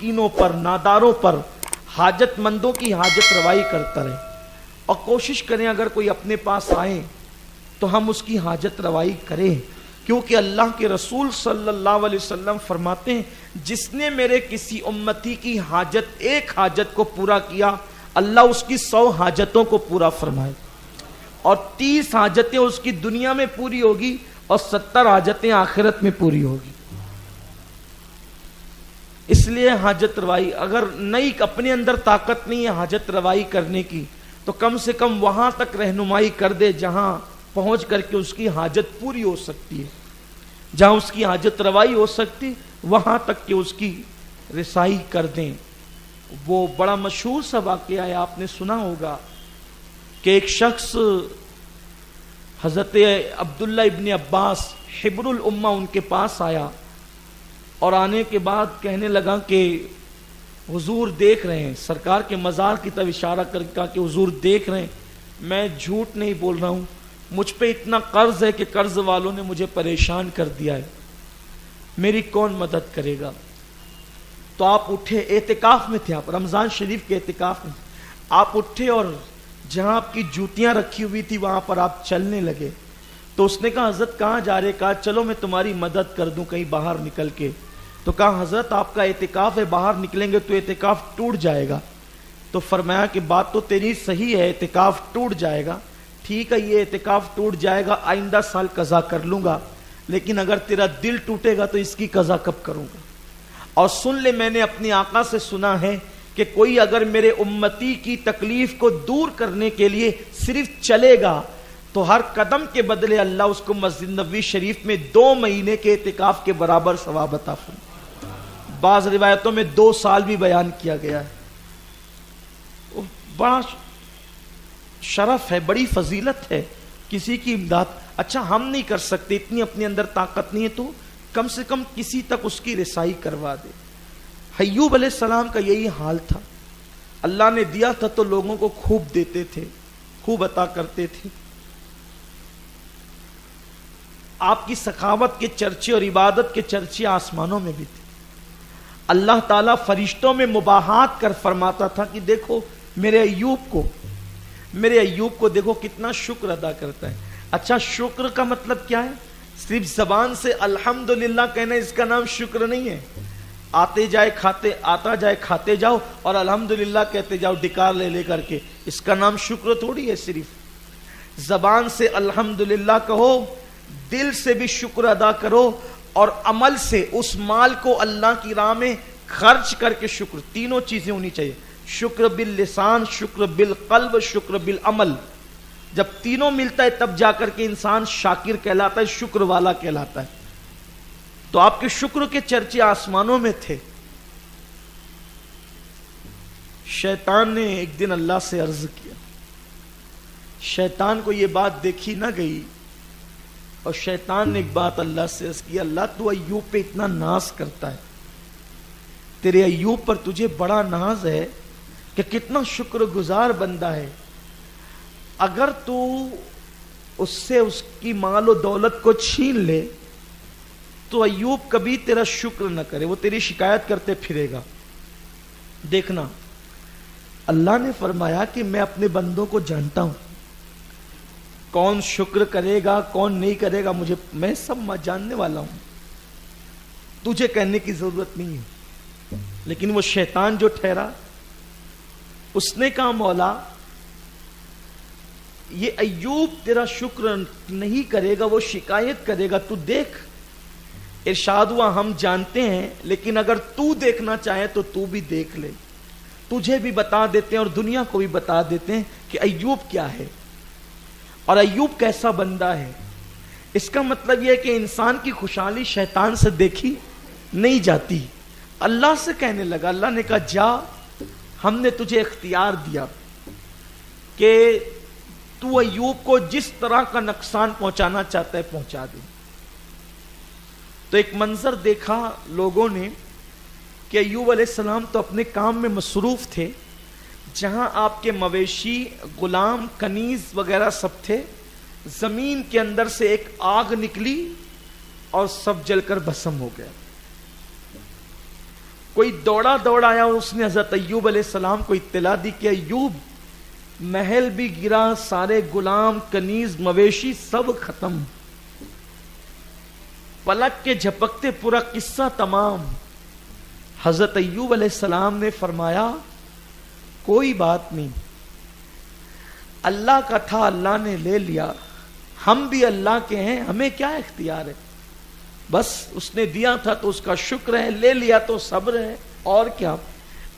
مسکینوں پر, ناداروں پر, حاجت مندوں کی حاجت روائی کرتا رہے, اور کوشش کریں اگر کوئی اپنے پاس آئے تو ہم اس کی حاجت روائی کریں, کیونکہ اللہ کے رسول صلی اللہ علیہ وسلم فرماتے ہیں جس نے میرے کسی امتی کی حاجت, ایک حاجت کو پورا کیا, اللہ اس کی 100 حاجتوں کو پورا فرمائے, اور 30 حاجتیں اس کی دنیا میں پوری ہوگی اور 70 حاجتیں آخرت میں پوری ہوگی. اس لیے حاجت روائی, اگر نئی اپنے اندر طاقت نہیں ہے حاجت روائی کرنے کی, تو کم سے کم وہاں تک رہنمائی کر دے جہاں پہنچ کر کے اس کی حاجت پوری ہو سکتی ہے, جہاں اس کی حاجت روائی ہو سکتی وہاں تک کہ اس کی رسائی کر دیں. وہ بڑا مشہور سا واقعہ ہے, آپ نے سنا ہوگا کہ ایک شخص حضرت عبداللہ ابن عباس حبر الامہ ان کے پاس آیا, اور آنے کے بعد کہنے لگا کہ حضور دیکھ رہے ہیں, سرکار کے مزار کی طرف اشارہ کر کے کہا کہ حضور دیکھ رہے ہیں, میں جھوٹ نہیں بول رہا ہوں, مجھ پہ اتنا قرض ہے کہ قرض والوں نے مجھے پریشان کر دیا ہے, میری کون مدد کرے گا. تو آپ اٹھے, اعتکاف میں تھے آپ, رمضان شریف کے اعتکاف میں آپ اٹھے, اور جہاں آپ کی جوتیاں رکھی ہوئی تھی وہاں پر آپ چلنے لگے. تو اس نے کہا حضرت کہاں جا رہے؟ کہا چلو میں تمہاری مدد کر دوں کہیں باہر نکل کے. تو کہا حضرت آپ کا اعتکاف ہے, باہر نکلیں گے تو اعتکاف ٹوٹ جائے گا. تو فرمایا کہ بات تو تیری صحیح ہے, اعتکاف ٹوٹ جائے گا, ٹھیک ہے یہ اعتکاف ٹوٹ جائے گا, آئندہ سال قضا کر لوں گا, لیکن اگر تیرا دل ٹوٹے گا تو اس کی قضا کب کروں گا. اور سن لے, میں نے اپنے آقا سے سنا ہے کہ کوئی اگر میرے امتی کی تکلیف کو دور کرنے کے لیے صرف چلے گا تو ہر قدم کے بدلے اللہ اس کو مسجد نبوی شریف میں 2 مہینے کے اعتکاف کے برابر ثواب عطا فرمائے. بعض روایتوں میں 2 سال بھی بیان کیا گیا ہے. بڑا شرف ہے, بڑی فضیلت ہے کسی کی امداد. اچھا ہم نہیں کر سکتے, اتنی اپنے اندر طاقت نہیں ہے, تو کم سے کم کسی تک اس کی رسائی کروا دے. ایوب علیہ السلام کا یہی حال تھا, اللہ نے دیا تھا تو لوگوں کو خوب دیتے تھے, خوب عطا کرتے تھے. آپ کی سخاوت کے چرچے اور عبادت کے چرچے آسمانوں میں بھی تھے. اللہ تعالیٰ فرشتوں میں مباحات کر فرماتا تھا کہ دیکھو میرے ایوب کو دیکھو کتنا شکر ادا کرتا ہے. اچھا شکر کا مطلب کیا ہے؟ صرف زبان سے الحمدللہ کہنا اس کا نام شکر نہیں ہے. آتا جائے کھاتے جاؤ اور الحمدللہ کہتے جاؤ ڈکار لے کر کے, اس کا نام شکر تھوڑی ہے. صرف زبان سے الحمدللہ کہو, دل سے بھی شکر ادا کرو, اور عمل سے اس مال کو اللہ کی راہ میں خرچ کر کے شکر. تینوں چیزیں ہونی چاہیے, شکر باللسان, شکر بالقلب, شکر بالعمل. جب تینوں ملتا ہے تب جا کر کے انسان شاکر کہلاتا ہے, شکر والا کہلاتا ہے. تو آپ کے شکر کے چرچے آسمانوں میں تھے. شیطان نے ایک دن اللہ سے عرض کیا, شیطان کو یہ بات دیکھی نہ گئی, اور شیطان نے ایک بات اللہ سے عرض کی, اللہ تو ایوب پہ اتنا ناز کرتا ہے, تیرے ایوب پر تجھے بڑا ناز ہے کہ کتنا شکر گزار بندہ ہے, اگر تو اس سے اس کی مال و دولت کو چھین لے تو ایوب کبھی تیرا شکر نہ کرے, وہ تیری شکایت کرتے پھرے گا. دیکھنا اللہ نے فرمایا کہ میں اپنے بندوں کو جانتا ہوں, کون شکر کرے گا کون نہیں کرے گا میں سب جاننے والا ہوں, تجھے کہنے کی ضرورت نہیں ہے. لیکن وہ شیطان جو ٹھہرا, اس نے کہا مولا یہ ایوب تیرا شکر نہیں کرے گا, وہ شکایت کرے گا, تو دیکھ. ارشاد ہوا ہم جانتے ہیں, لیکن اگر تو دیکھنا چاہے تو تو بھی دیکھ لے, تجھے بھی بتا دیتے ہیں اور دنیا کو بھی بتا دیتے ہیں کہ ایوب کیا ہے اور ایوب کیسا بندہ ہے. اس کا مطلب یہ ہے کہ انسان کی خوشحالی شیطان سے دیکھی نہیں جاتی. اللہ سے کہنے لگا, اللہ نے کہا جا, ہم نے تجھے اختیار دیا کہ تو ایوب کو جس طرح کا نقصان پہنچانا چاہتا ہے پہنچا دے. تو ایک منظر دیکھا لوگوں نے کہ ایوب علیہ السلام تو اپنے کام میں مصروف تھے, جہاں آپ کے مویشی, غلام, کنیز وغیرہ سب تھے, زمین کے اندر سے ایک آگ نکلی اور سب جل کر بھسم ہو گیا. کوئی دوڑا دوڑا آیا، اس نے حضرت ایوب علیہ السلام کو اطلاع دی کہ ایوب محل بھی گرا، سارے غلام کنیز مویشی سب ختم، پلک کے جھپکتے پورا قصہ تمام۔ حضرت ایوب علیہ السلام نے فرمایا کوئی بات نہیں، اللہ کا تھا اللہ نے لے لیا، ہم بھی اللہ کے ہیں، ہمیں کیا اختیار ہے، بس اس نے دیا تھا تو اس کا شکر ہے، لے لیا تو صبر ہے، اور کیا۔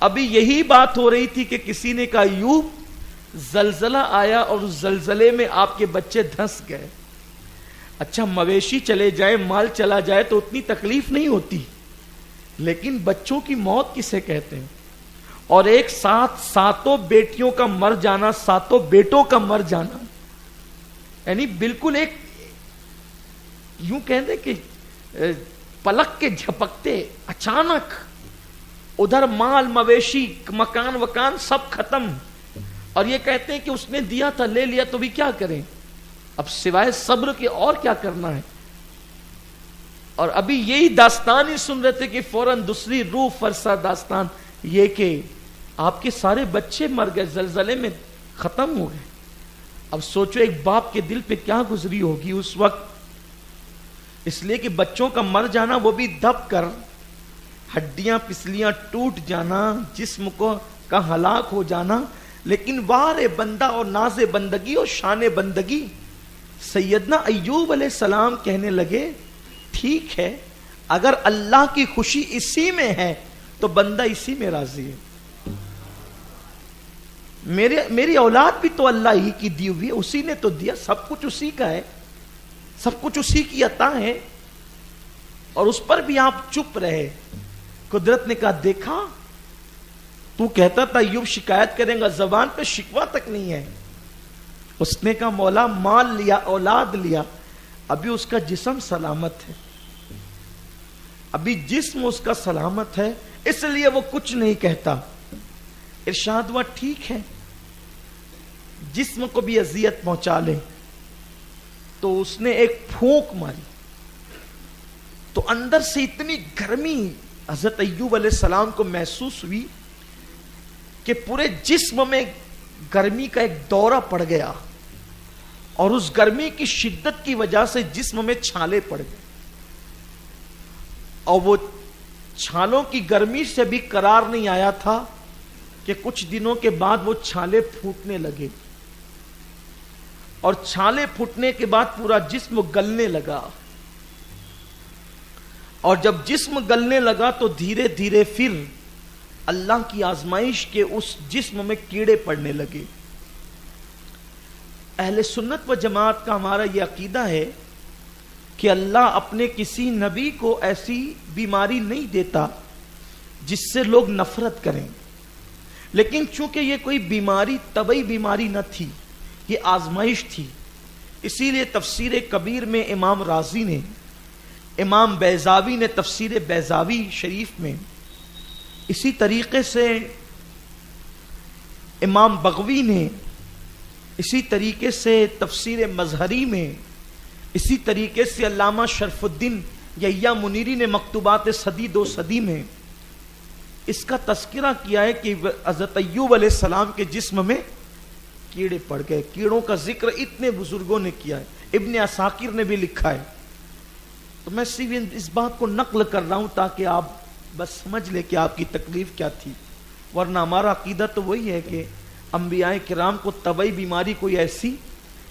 ابھی یہی بات ہو رہی تھی کہ کسی نے کہا ایوب زلزلہ آیا اور اس زلزلے میں آپ کے بچے دھنس گئے۔ اچھا مویشی چلے جائیں، مال چلا جائے تو اتنی تکلیف نہیں ہوتی، لیکن بچوں کی موت کسے کہتے ہیں؟ اور ایک ساتھ ساتوں بیٹیوں کا مر جانا، ساتوں بیٹوں کا مر جانا، یعنی بالکل ایک یوں کہہ دیں کہ پلک کے جھپکتے اچانک ادھر مال مویشی مکان وکان سب ختم، اور یہ کہتے ہیں کہ اس نے دیا تھا لے لیا، تو بھی کیا کریں اب سوائے صبر کے اور کیا کرنا ہے۔ اور ابھی یہی داستان ہی سن رہے تھے کہ فوراً دوسری روح فرسا داستان یہ کہ آپ کے سارے بچے مر گئے، زلزلے میں ختم ہو گئے۔ اب سوچو ایک باپ کے دل پہ کیا گزری ہوگی اس وقت، اس لیے کہ بچوں کا مر جانا، وہ بھی دب کر، ہڈیاں پسلیاں ٹوٹ جانا، جسم کو کا ہلاک ہو جانا، لیکن وار بندہ اور ناز بندگی اور شان بندگی سیدنا ایوب علیہ السلام کہنے لگے ٹھیک ہے، اگر اللہ کی خوشی اسی میں ہے تو بندہ اسی میں راضی ہے، میری اولاد بھی تو اللہ ہی کی دی ہوئی ہے، اسی نے تو دیا، سب کچھ اسی کا ہے، سب کچھ اسی کی عطا ہے، اور اس پر بھی آپ چپ رہے۔ قدرت نے کہا دیکھا تو کہتا تھا ایوب شکایت کریں گا، زبان پہ شکوہ تک نہیں ہے۔ اس نے کہا مولا مال لیا، اولاد لیا، ابھی اس کا جسم سلامت ہے، ابھی جسم اس کا سلامت ہے، اس لیے وہ کچھ نہیں کہتا۔ ارشاد ہوا ٹھیک ہے، جسم کو بھی اذیت پہنچا لے۔ تو اس نے ایک پھونک ماری تو اندر سے اتنی گرمی حضرت ایوب علیہ السلام کو محسوس ہوئی کہ پورے جسم میں گرمی کا ایک دورہ پڑ گیا، اور اس گرمی کی شدت کی وجہ سے جسم میں چھالے پڑ گئے، اور وہ چھالوں کی گرمی سے بھی قرار نہیں آیا تھا کہ کچھ دنوں کے بعد وہ چھالے پھوٹنے لگے، اور چھالے پھوٹنے کے بعد پورا جسم گلنے لگا، اور جب جسم گلنے لگا تو دھیرے دھیرے پھر اللہ کی آزمائش کے اس جسم میں کیڑے پڑنے لگے۔ اہل سنت و جماعت کا ہمارا یہ عقیدہ ہے کہ اللہ اپنے کسی نبی کو ایسی بیماری نہیں دیتا جس سے لوگ نفرت کریں، لیکن چونکہ یہ کوئی بیماری طبعی بیماری نہ تھی، یہ آزمائش تھی، اسی لیے تفسیر کبیر میں امام رازی نے، امام بیضاوی نے تفسیر بیضاوی شریف میں، اسی طریقے سے امام بغوی نے، اسی طریقے سے تفسیر مظہری میں، اسی طریقے سے علامہ شرف الدین یحییٰ منیری نے مکتوبات صدی دو صدی میں اس کا تذکرہ کیا ہے کہ حضرت ایوب علیہ السلام کے جسم میں کیڑے پڑ گئے۔ کیڑوں کا ذکر اتنے بزرگوں نے کیا ہے، ابن عساکر نے بھی لکھا ہے۔ تو میں صرف اس بات کو نقل کر رہا ہوں تاکہ آپ بس سمجھ لیں کہ آپ کی تکلیف کیا تھی، ورنہ ہمارا عقیدہ تو وہی ہے کہ انبیاء کرام کو طبعی بیماری کوئی ایسی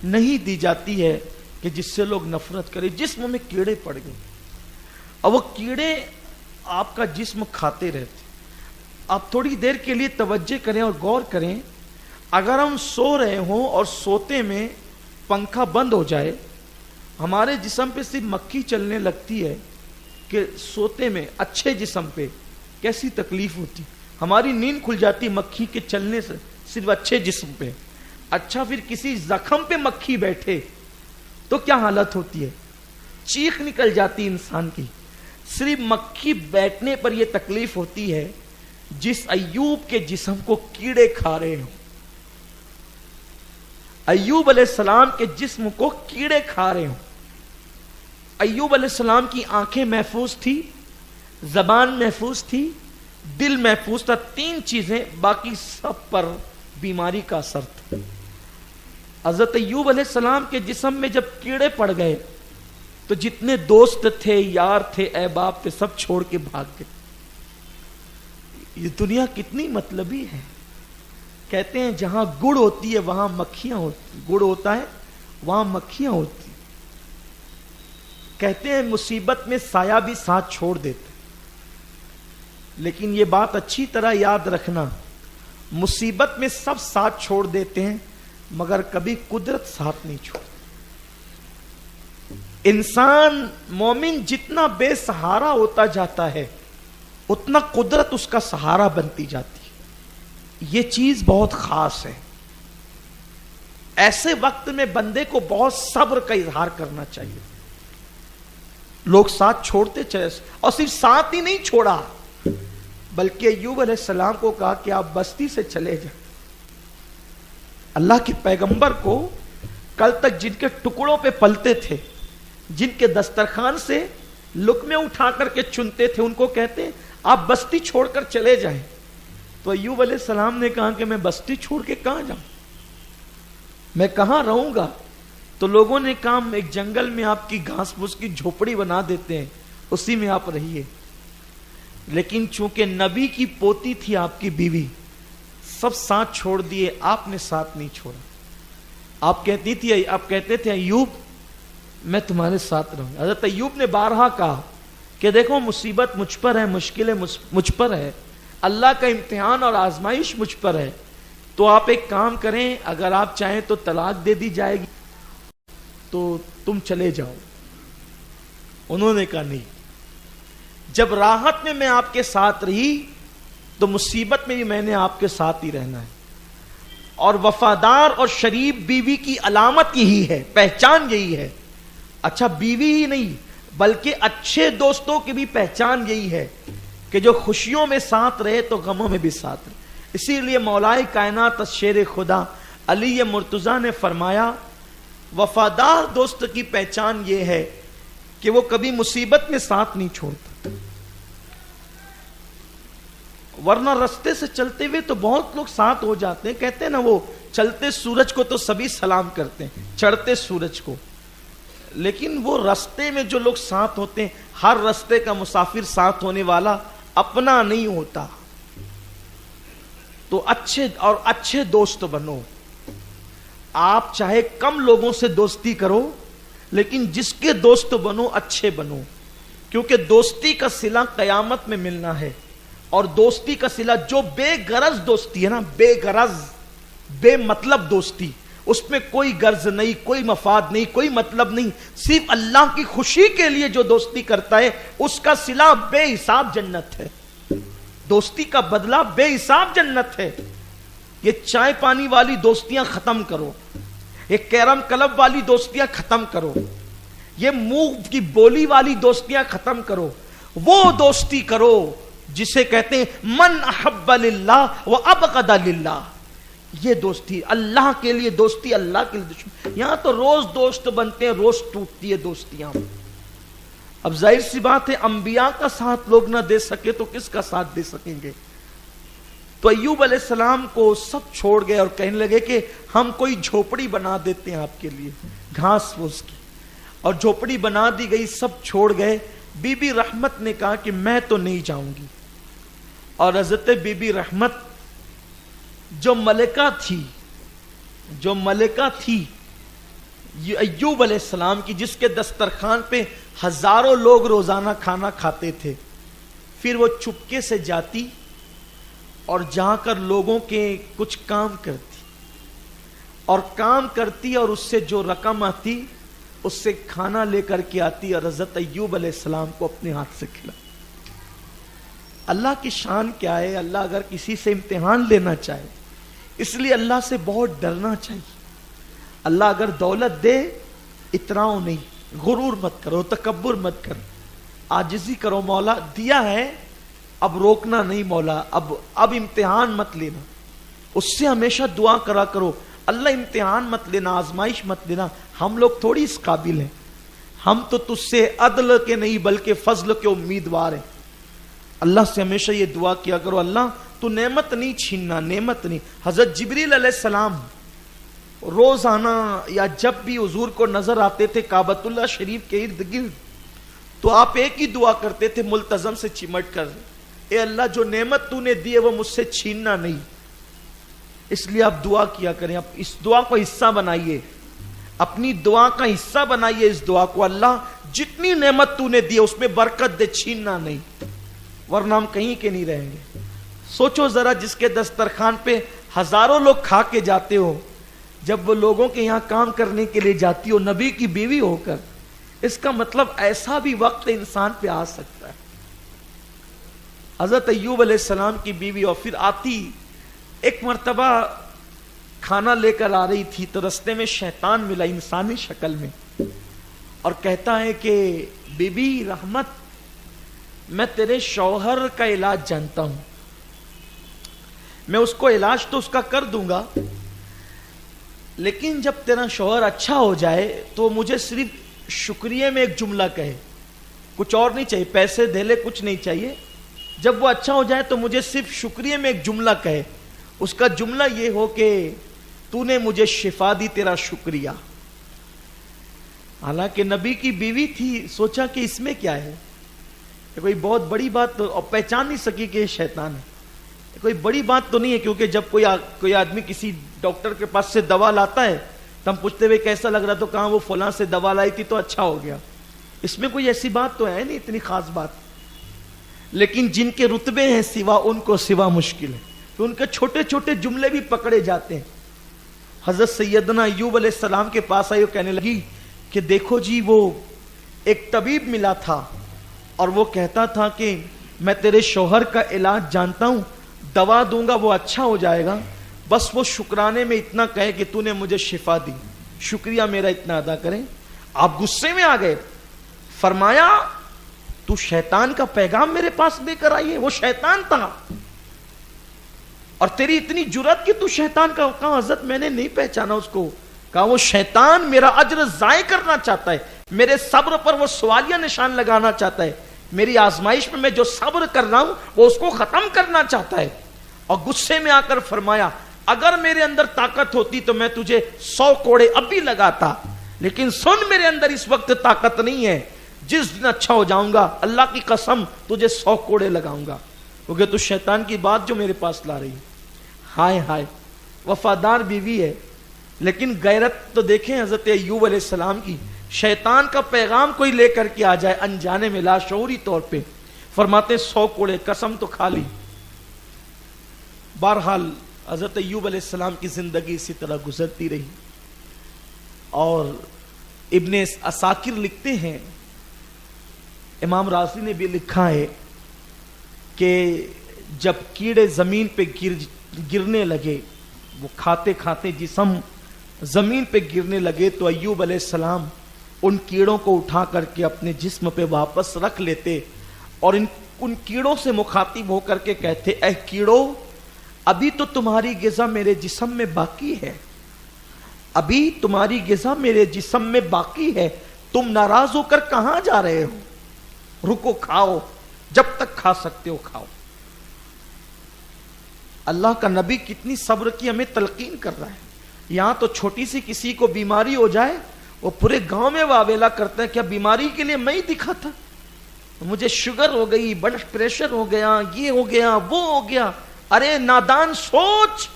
نہیں دی جاتی ہے کہ جس سے لوگ نفرت کریں۔ جسم میں کیڑے پڑ گئے، اور وہ کیڑے آپ کا جسم کھاتے رہتے۔ آپ تھوڑی دیر کے لیے توجہ کریں اور غور کریں، اگر ہم سو رہے ہوں اور سوتے میں پنکھا بند ہو جائے، ہمارے جسم پہ صرف مکھی چلنے لگتی ہے کہ سوتے میں اچھے جسم پہ کیسی تکلیف ہوتی، ہماری نیند کھل جاتی مکھی کے چلنے سے صرف اچھے جسم پہ۔ اچھا پھر کسی زخم پہ مکھی بیٹھے تو کیا حالت ہوتی ہے، چیخ نکل جاتی انسان کی۔ صرف مکھی بیٹھنے پر یہ تکلیف ہوتی ہے جس ایوب کے جسم کو کیڑے کھا رہے ہوں۔ ایوب علیہ السلام کے جسم کو کیڑے کھا رہے ہوں۔ ایوب علیہ السلام کی آنکھیں محفوظ تھی، زبان محفوظ تھی، دل محفوظ تھا، 3 چیزیں، باقی سب پر بیماری کا اثر تھا۔ حضرت ایوب علیہ السلام کے جسم میں جب کیڑے پڑ گئے تو جتنے دوست تھے، یار تھے، احباب تھے، سب چھوڑ کے بھاگ گئے۔ یہ دنیا کتنی مطلبی ہے۔ کہتے ہیں جہاں گڑ ہوتی ہے وہاں مکھیاں ہوتی، گڑ ہوتا ہے وہاں مکھیاں ہوتی۔ کہتے ہیں مصیبت میں سایہ بھی ساتھ چھوڑ دیتے، لیکن یہ بات اچھی طرح یاد رکھنا، مصیبت میں سب ساتھ چھوڑ دیتے ہیں مگر کبھی قدرت ساتھ نہیں چھوڑ۔ انسان مومن جتنا بے سہارا ہوتا جاتا ہے اتنا قدرت اس کا سہارا بنتی جاتی ہے۔ یہ چیز بہت خاص ہے۔ ایسے وقت میں بندے کو بہت صبر کا اظہار کرنا چاہیے۔ لوگ ساتھ چھوڑتے چلے، اور صرف ساتھ ہی نہیں چھوڑا بلکہ ایوب علیہ السلام کو کہا کہ آپ بستی سے چلے جائیں۔ اللہ کے پیغمبر کو کل تک جن کے ٹکڑوں پہ پلتے تھے، جن کے دسترخوان سے لقمے اٹھا کر کے چنتے تھے، ان کو کہتے ہیں آپ بستی چھوڑ کر چلے جائیں۔ تو ایوب علیہ السلام نے کہا کہ میں بستی چھوڑ کے کہاں جاؤں، میں کہاں رہوں گا؟ تو لوگوں نے کہا ایک جنگل میں آپ کی گھاس پھوس کی جھوپڑی بنا دیتے ہیں، اسی میں آپ رہیے۔ لیکن چونکہ نبی کی پوتی تھی آپ کی بیوی، سب ساتھ چھوڑ دیے، آپ نے ساتھ نہیں چھوڑا۔ آپ کہتے تھے ایوب میں تمہارے ساتھ رہوں گا۔ حضرت ایوب نے بارہا کہا کہ دیکھو مصیبت مجھ پر ہے، مشکلیں مجھ پر ہے، اللہ کا امتحان اور آزمائش مجھ پر ہے، تو آپ ایک کام کریں، اگر آپ چاہیں تو طلاق دے دی جائے گی تو تم چلے جاؤ۔ انہوں نے کہا نہیں، جب راحت میں آپ کے ساتھ رہی تو مصیبت میں بھی میں نے آپ کے ساتھ ہی رہنا ہے۔ اور وفادار اور شریف بیوی کی علامت یہی ہے، پہچان یہی ہے۔ اچھا بیوی ہی نہیں بلکہ اچھے دوستوں کی بھی پہچان یہی ہے کہ جو خوشیوں میں ساتھ رہے تو غموں میں بھی ساتھ رہے۔ اسی لیے مولائے کائنات شیر خدا علی مرتضیٰ نے فرمایا وفادار دوست کی پہچان یہ ہے کہ وہ کبھی مصیبت میں ساتھ نہیں چھوڑتا، ورنہ رستے سے چلتے ہوئے تو بہت لوگ ساتھ ہو جاتے ہیں۔ کہتے ہیں نا وہ چلتے سورج کو تو سبھی سلام کرتے ہیں، چڑھتے سورج کو، لیکن وہ رستے میں جو لوگ ساتھ ہوتے ہیں، ہر رستے کا مسافر ساتھ ہونے والا اپنا نہیں ہوتا۔ تو اچھے دوست بنو۔ آپ چاہے کم لوگوں سے دوستی کرو لیکن جس کے دوست بنو اچھے بنو، کیونکہ دوستی کا صلہ قیامت میں ملنا ہے۔ اور دوستی کا صلہ جو بے غرض دوستی ہے نا، بے غرض بے مطلب دوستی، اس میں کوئی غرض نہیں، کوئی مفاد نہیں، کوئی مطلب نہیں، صرف اللہ کی خوشی کے لیے جو دوستی کرتا ہے اس کا صلہ بے حساب جنت ہے، دوستی کا بدلہ بے حساب جنت ہے۔ یہ چائے پانی والی دوستیاں ختم کرو، یہ کیرم کلب والی دوستیاں ختم کرو، یہ منہ کی بولی والی دوستیاں ختم کرو، وہ دوستی کرو جسے کہتے ہیں من احب للہ و ابغض للہ۔ یہ دوستی اللہ کے لیے دوستی، اللہ کے لیے دشمن۔ یہاں تو روز دوست بنتے ہیں، روز ٹوٹتی ہے دوستیاں۔ اب ظاہر سی بات ہے انبیاء کا ساتھ لوگ نہ دے سکے تو کس کا ساتھ دے سکیں گے؟ تو ایوب علیہ السلام کو سب چھوڑ گئے اور کہنے لگے کہ ہم کوئی جھوپڑی بنا دیتے ہیں آپ کے لیے، گھاس پھوس کی۔ اور جھوپڑی بنا دی گئی، سب چھوڑ گئے۔ بی بی رحمت نے کہا کہ میں تو نہیں جاؤں گی۔ اور حضرت بی بی رحمت جو ملکہ تھی ایوب علیہ السلام کی، جس کے دسترخوان پہ ہزاروں لوگ روزانہ کھانا کھاتے تھے، پھر وہ چپکے سے جاتی اور جا کر لوگوں کے کچھ کام کرتی اور اس سے جو رقم آتی اس سے کھانا لے کر کے آتی اور حضرت ایوب علیہ السلام کو اپنے ہاتھ سے کھلا۔ اللہ کی شان کیا ہے؟ اللہ اگر کسی سے امتحان لینا چاہے، اس لیے اللہ سے بہت ڈرنا چاہیے۔ اللہ اگر دولت دے، اتراؤ نہیں، غرور مت کرو، تکبر مت کرو، عاجزی کرو۔ مولا دیا ہے، اب روکنا نہیں، مولا اب امتحان مت لینا۔ اس سے ہمیشہ دعا کرا کرو، اللہ امتحان مت لینا، آزمائش مت لینا۔ ہم لوگ تھوڑی اس قابل ہیں، ہم تو تجھ سے عدل کے نہیں بلکہ فضل کے امیدوار ہیں۔ اللہ سے ہمیشہ یہ دعا کیا کرو، اللہ تو نعمت نہیں چھیننا، نعمت نہیں۔ حضرت جبریل علیہ السلام روزانہ یا جب بھی حضور کو نظر آتے تھے کعبۃ اللہ شریف کے ارد گرد، تو آپ ایک ہی دعا کرتے تھے ملتزم سے چمٹ کر، اے اللہ جو نعمت تو نے دی ہے وہ مجھ سے چھیننا نہیں۔ اس لیے آپ دعا کیا کریں، آپ اس دعا کو حصہ بنائیے، اپنی دعا کا حصہ بنائیے اس دعا کو، اللہ جتنی نعمت تو نے دی ہے اس میں برکت دے، چھیننا نہیں، ورنہ ہم کہیں کے نہیں رہیں گے۔ سوچو ذرا، جس کے دسترخوان پہ ہزاروں لوگ کھا کے جاتے ہو، جب وہ لوگوں کے یہاں کام کرنے کے لیے جاتی ہو نبی کی بیوی ہو کر، اس کا مطلب ایسا بھی وقت انسان پہ آ سکتا ہے۔ حضرت ایوب علیہ السلام کی بیوی، اور پھر آتی ایک مرتبہ کھانا لے کر آ رہی تھی تو رستے میں شیطان ملا انسانی شکل میں، اور کہتا ہے کہ بی بی رحمت، میں تیرے شوہر کا علاج جانتا ہوں، میں اس کو علاج تو اس کا کر دوں گا، لیکن جب تیرا شوہر اچھا ہو جائے تو مجھے صرف شکریہ میں ایک جملہ کہے، کچھ اور نہیں چاہیے، پیسے دے لے کچھ نہیں چاہیے، جب وہ اچھا ہو جائے تو مجھے صرف شکریہ میں ایک جملہ کہے، اس کا جملہ یہ ہو کہ تو نے مجھے شفا دی، تیرا شکریہ۔ حالانکہ نبی کی بیوی تھی، سوچا کہ اس میں کیا ہے، کوئی بہت بڑی بات، اور پہچان نہیں سکی کہ یہ شیطان ہے، کوئی بڑی بات تو نہیں ہے، کیونکہ جب کوئی آدمی کسی ڈاکٹر کے پاس سے دوا لاتا ہے تو ہم پوچھتے ہوئے کیسا لگ رہا، تو کہاں وہ فلاں سے دوا لائی تھی تو اچھا ہو گیا، اس میں کوئی ایسی بات تو ہے نہیں، اتنی خاص بات۔ لیکن جن کے رتبے ہیں سوا، ان کو سوا مشکل ہے، تو ان کے چھوٹے چھوٹے جملے بھی پکڑے جاتے ہیں۔ حضرت سیدنا ایوب علیہ السلام کے پاس آئی اور کہنے لگی کہ دیکھو جی، وہ ایک طبیب ملا تھا اور وہ کہتا تھا کہ میں تیرے شوہر کا علاج جانتا ہوں، دوا دوں گا وہ اچھا ہو جائے گا، بس وہ شکرانے میں اتنا کہے کہ تو نے مجھے شفا دی، شکریہ میرا اتنا ادا کریں۔ آپ غصے میں آ گئے، فرمایا تو شیطان کا پیغام میرے پاس لے کر آئی ہے، وہ شیطان تھا، اور تیری اتنی جرأت کہ تو شیطان کا، کہا حضرت میں نے نہیں پہچانا اس کو، کہا وہ شیطان میرا اجر ضائع کرنا چاہتا ہے، میرے صبر پر وہ سوالیہ نشان لگانا چاہتا ہے، میری آزمائش میں جو صبر کر رہا ہوں وہ اس کو ختم کرنا چاہتا ہے۔ اور غصے میں آ کر فرمایا اگر میرے اندر طاقت ہوتی تو میں تجھے 100 کوڑے اب بھی لگاتا، لیکن سن میرے اندر اس وقت طاقت نہیں ہے، جس دن اچھا ہو جاؤں گا اللہ کی قسم تجھے 100 کوڑے لگاؤں گا، کیونکہ تو شیطان کی بات جو میرے پاس لا رہی۔ ہائے ہائے، وفادار بیوی ہے، لیکن غیرت تو دیکھیں حضرت ایوب علیہ السلام کی، شیطان کا پیغام کوئی لے کر کے آ جائے انجانے میں، لاشعوری طور پہ، فرماتے 100 کوڑے، قسم تو کھا لی۔ بہرحال حضرت ایوب علیہ السلام کی زندگی اسی طرح گزرتی رہی، اور ابن عساکر لکھتے ہیں، امام رازی نے بھی لکھا ہے کہ جب کیڑے زمین پہ گرنے لگے، وہ کھاتے کھاتے جسم زمین پہ گرنے لگے، تو ایوب علیہ السلام ان کیڑوں کو اٹھا کر کے اپنے جسم پہ واپس رکھ لیتے، اور ان کیڑوں سے مخاطب ہو کر کے کہتے، اے کیڑوں، ابھی تو تمہاری غذا میرے جسم میں باقی ہے، ابھی تمہاری غذا میرے جسم میں باقی ہے، تم ناراض ہو کر کہاں جا رہے ہو، رکو، کھاؤ، جب تک کھا سکتے ہو کھاؤ۔ اللہ کا نبی کتنی صبر کی ہمیں تلقین کر رہا ہے۔ یہاں تو چھوٹی سی کسی کو بیماری ہو جائے وہ پورے گاؤں میں واویلا کرتے ہیں، کیا بیماری کے لیے میں ہی دکھا تھا، مجھے شوگر ہو گئی، بلڈ پریشر ہو گیا، یہ ہو گیا، وہ ہو گیا۔ ارے نادان، سوچ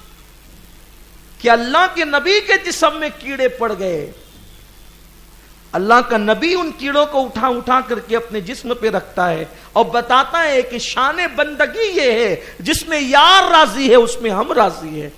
کہ اللہ کے نبی کے جسم میں کیڑے پڑ گئے، اللہ کا نبی ان کیڑوں کو اٹھا اٹھا کر کے اپنے جسم پہ رکھتا ہے اور بتاتا ہے کہ شان بندگی یہ ہے، جس میں یار راضی ہے اس میں ہم راضی ہے۔